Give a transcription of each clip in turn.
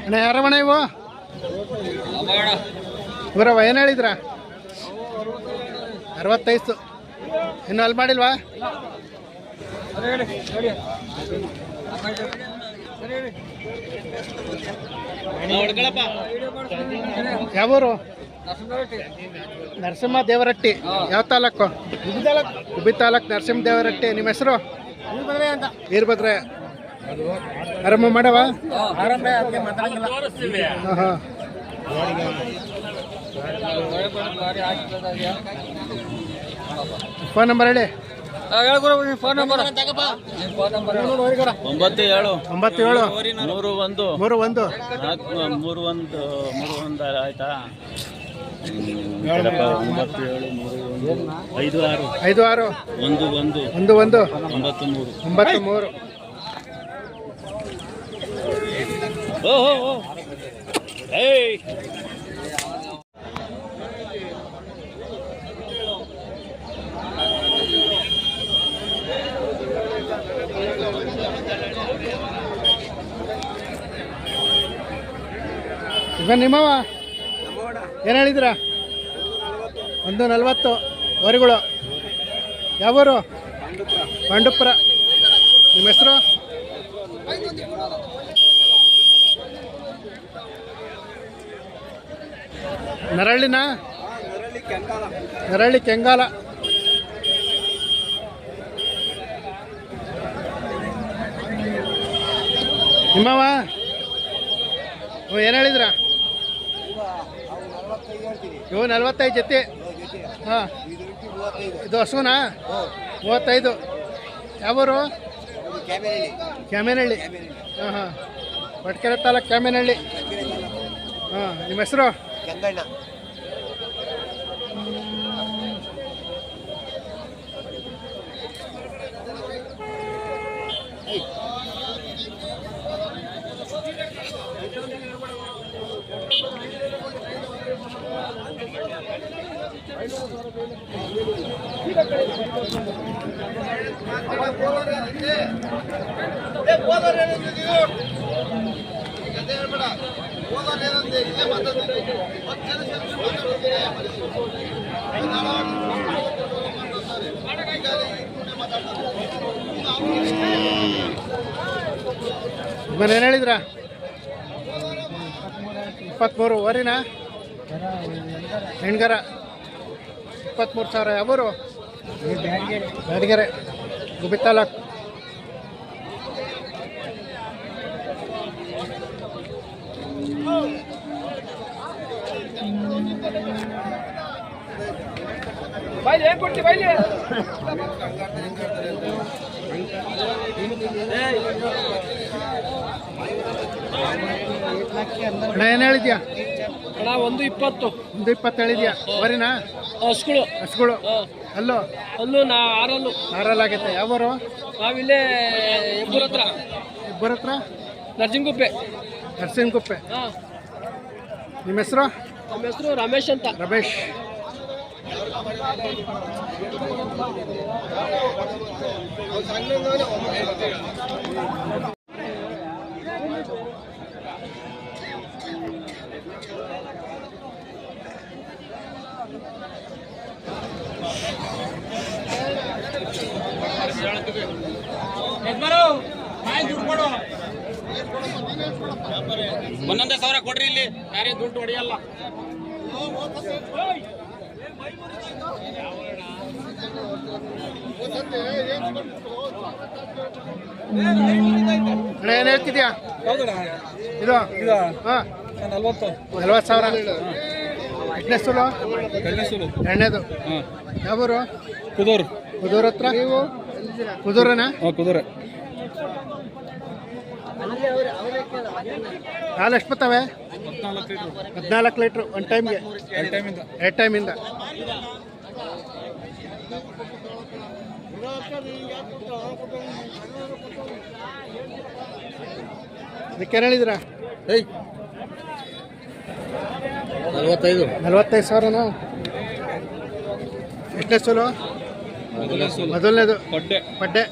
ಅಣ್ಣ ಯಾರವಣ ಇವು ಇವರವ ಏನು ಹೇಳಿದ್ರ 65 ಇನ್ನು ಅಲ್ಲಿ ಮಾಡಿಲ್ವಾ ಯಾವೂರು ನರಸಿಂಹ ದೇವರಟ್ಟಿ ಯಾವ ತಾಲೂಕು ಗುಬ್ಬಿ ತಾಲೂಕು ನರಸಿಂಹ ದೇವರಟ್ಟಿ ನಿಮ್ಮ ಹೆಸರು ವೀರಭದ್ರ ಆರಂಭ ಮಾಡವ ಫೋನ್ ನಂಬರ್ ಹೇಳಿ ಫೋನ್ ನಂಬರ್ 97 ಆಯ್ತಾ 56 11 93 ಓಹೋ ಏಯ್ ಈಗ ನಿಮ್ಮವ ಏನು ಹೇಳಿದ್ರ 140 ವರಿಗಳು ಯಾವೂರು ಪಾಂಡುಪುರ ನಿಮ್ಮ ಹೆಸರು ನರಳ್ಳಿ ಕೆಂಗಾಲ ನಿಮ್ಮವ ಏನು ಹೇಳಿದ್ರ ಇವು 45 ಜೊತೆ ಹಾಂ ಇದು ಹಸುನಾ 35 ಯಾವೂರು ಕ್ಯಾಮೇನಹಳ್ಳಿ ಹಾಂ ಹಾಂ ಹೊಟ್ಕೆರೆ ತಾಲೂಕು ಕ್ಯಾಮೇನಹಳ್ಳಿ ಹಾಂ ನಿಮ್ಮ ಹೆಸರು ಗಂಗಣ್ಣ ಏನು ಹೇಳಿದ್ರ 23 ವರಿನಾ ಹೆಣ್ಗರ 23,000 ಯಾವೂರು ಬ್ಯಾಡಗೆರೆ ಗುಬ್ಬಿ ತಾಲೂಕು ಅಣ್ಣ ಏನು ಹೇಳಿದ್ಯಾ ಅಣ್ಣ 120 ಹೇಳಿದ್ಯಾ ವರಿನಾ ಹಸ್ಗಳು ಅಲ್ಲೋ ಆರಲ್ಲಾಗೈತೆ ಯಾವೂರು ನಾವಿಲ್ಲೇ ಇಬ್ಬರ ಹತ್ರ ನರಸಿಂಹಗುಪ್ಪೆ ನಿಮ್ಮ ಹೆಸರು ನಮ್ಮ ಹೆಸರು ರಮೇಶ್ ಅಂತ ರಮೇಶ್ ಒಂದೊಂದೇ 1000 ಕೊಡ್ರಿ ಇಲ್ಲಿ ಯಾರೇ ದುಡ್ಡು ಹೊಡೆಯಲ್ಲ ಏನು ಹೇಳ್ತಿದ್ಯಾ ಇದು ಹಾಂ 40,000 ಎಣ್ಣೆದು ಯಾವೂರು ಕುದೂರ್ ಹತ್ರ ಕುದೂರನಾ ಕುದುರೆ ಹಾಲು ಎಷ್ಟು ಬರ್ತವೆ 14 ಲೀಟ್ರು ಒಂದು ಟೈಮ್ಗೆ 2 ಟೈಮಿಂದ ಅದಕ್ಕೇನು ಹೇಳಿದ್ರ 45,000 45,000ನಾ ಎಷ್ಟನೇ ಸೋಲು? ಮೊದಲನೇದು ಪಡ್ಡೆ ಪಡ್ಡೆ.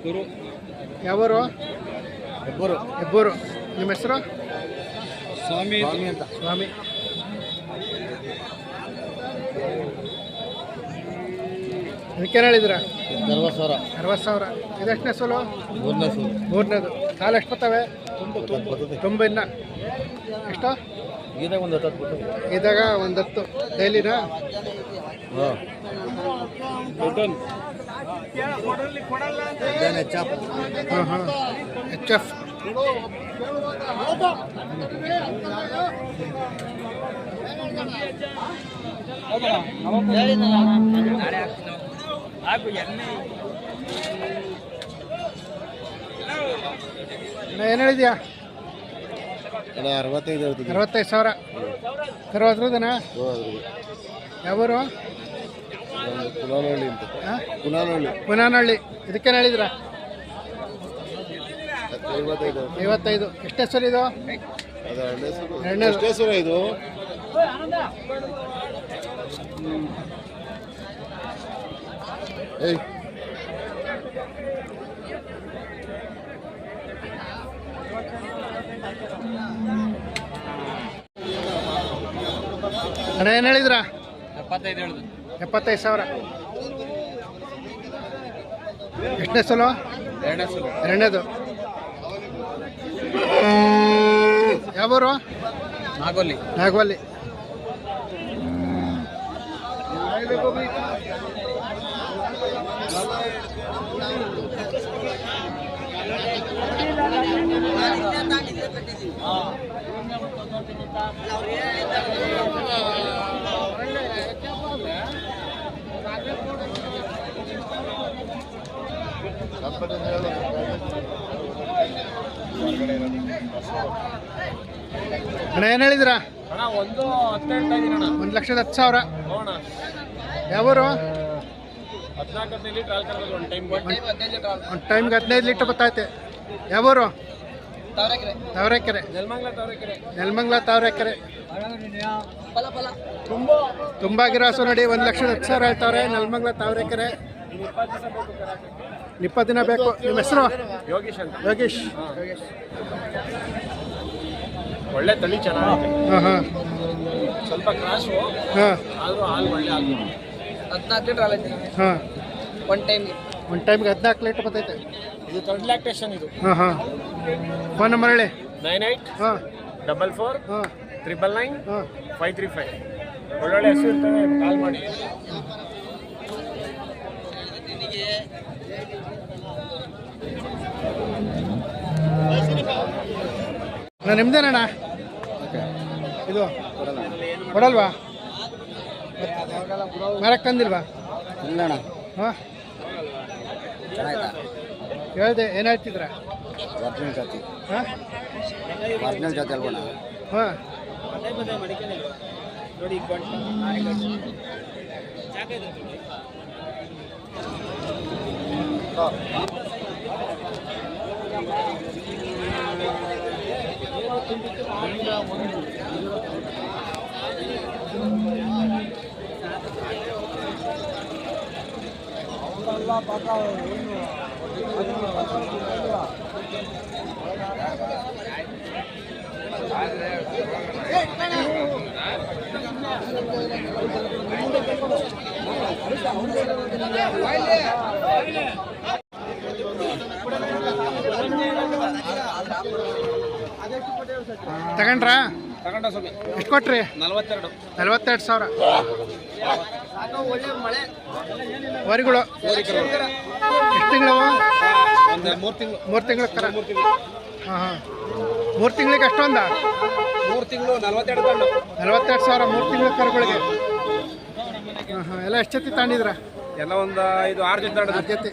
ಗುರು ಯಾವೂರು? ಹೆಬ್ಬೂರು. ನಿಮ್ಮ ಹೆಸರು? ಸ್ವಾಮಿ ಅಂತ. ಸ್ವಾಮಿ. ಇದಕ್ಕೇನು ಹೇಳಿದ್ರ? 60,000. ಇದೆಷ್ಟನೇ ಸೋಲು? ಮೂರನೇದು. ಕಾಲು ಎಷ್ಟು ಬರ್ತವೆ? ತುಂಬ ಇನ್ನ ಎಷ್ಟು? ಇದಾಗ ಒಂದು 10 ಡೈಲಿನಾ? ಹಾಂ ಹಾಂ. HF. ಏನು ಹೇಳಿದ್ಯಾ? 65,000. ಕರು ಅದ್ರದನ? ಯಾವೂರು? ಪುನಾನಹಳ್ಳಿ. ಇದಕ್ಕೇನು ಹೇಳಿದ್ರ? 55. ಎಷ್ಟೇ ಸರ್ ಇದು? ಎರಡನೇ ಇದು. ಅಣ್ಣ ಏನು ಹೇಳಿದ್ರ? 75,000. ಎಷ್ಟನೇ ಸಲ? ಎರಡನೇದು. ಯಾವೂರು? ನಾಗವಲ್ಲಿ. ಅಣ್ಣ ಏನು ಹೇಳಿದ್ರ? 1,10,000. ಯಾವೂರು? ಒಂದು ಟೈಮ್ಗೆ 15 ಲೀಟ್ರ್ ಬರ್ತೈತೆ. ಯಾವೂರು? ತಾವರೆಕೆರೆ. ನೆಲಮಂಗಲ ತಾವರೆಕೆರೆ. ತುಂಬ ಗಿರಾಸು ನೋಡಿ. 1,10,000 ಹೇಳ್ತಾವ್ರೆ. ನೆಲಮಂಗಲ ತಾವರೆಕೆರೆ. 20 ದಿನ ಬೇಕು. ನಿಮ್ಮ ಹೆಸರು? ಯೋಗೀಶ್. ಒಳ್ಳೆ ತಳಿ ಚೆನ್ನಾಗಿದೆ. ಹಾಂ ಹಾಂ. ಸ್ವಲ್ಪ ಕ್ರಾಶು ಹಾಂ ಆದರೂ ಹಾಲು ಒಳ್ಳೆ ಹಾಲು. 14 ಲೀಟರ್ ಹಾಲು ಐತಿ. ಹಾಂ. ಒಂದು ಟೈಮ್ಗೆ 14 ಲೀಟ್ರ್ ಬರ್ತೈತೆ. ಇದು ಥರ್ಡ್ ಲ್ಯಾಕ್ಟೇಷನ್ ಇದು. ಹಾಂ ಹಾಂ. ಫೋನ್ ನಂಬರ್ ಹೇಳಿ. 98 ಹಾಂ 44 ಹಾಂ 999 ಹಾಂ. 535. ಒಳ್ಳೊಳ್ಳೆ ಹೆಸರು ಇರ್ತವೆ, ಕಾಲ್ ಮಾಡಿ. ಅಣ್ಣ ನಿಮ್ದೇನಣ್ಣ ಇದು? ಕೊಡಲ್ವಾ? ಮರಕ್ಕೆ ತಂದಿಲ್ವಾ? ಇಲ್ಲಣ್ಣ. ಹಾಂ ಚೆನ್ನಾಯ್ತಾ? ಹೇಳ್ದೆ. ಏನು ಹೇಳ್ತಿದ್ರ? ಒರಿಜಿನಲ್ ಜಾತಿ. ಹಾಂ ಒರಿಜಿನಲ್ ಜಾತಿ ಅಲ್ವಣ್ಣ? ಹಾಂ. ತಗೊಂಡ್ರಾ? ತಗೊಂಡ ಸ್ವಾಮಿ. ಎಷ್ಟು ಕೊಟ್ರಿ? 42,000. ವರಿಗಳು ಎಷ್ಟು ತಿಂಗಳು? ಒಂದು 3 ತಿಂಗಳು. 3 ತಿಂಗಳು ಕರ. ಹಾಂ ಹಾಂ. 3 ತಿಂಗಳಿಗೆ ಅಷ್ಟೊಂದ? 3 ತಿಂಗಳು 42 ತಂಡು. 42,000 3 ತಿಂಗಳು ಕರುಗಳಿಗೆ. ಹಾಂ ಹಾಂ. ಎಲ್ಲ ಎಷ್ಟು ಜೊತೆ ತಗೊಂಡಿದ್ರ? ಎಲ್ಲ ಒಂದು 5-6 ಜೊತೆ ತಂಡ. ಜೊತೆ.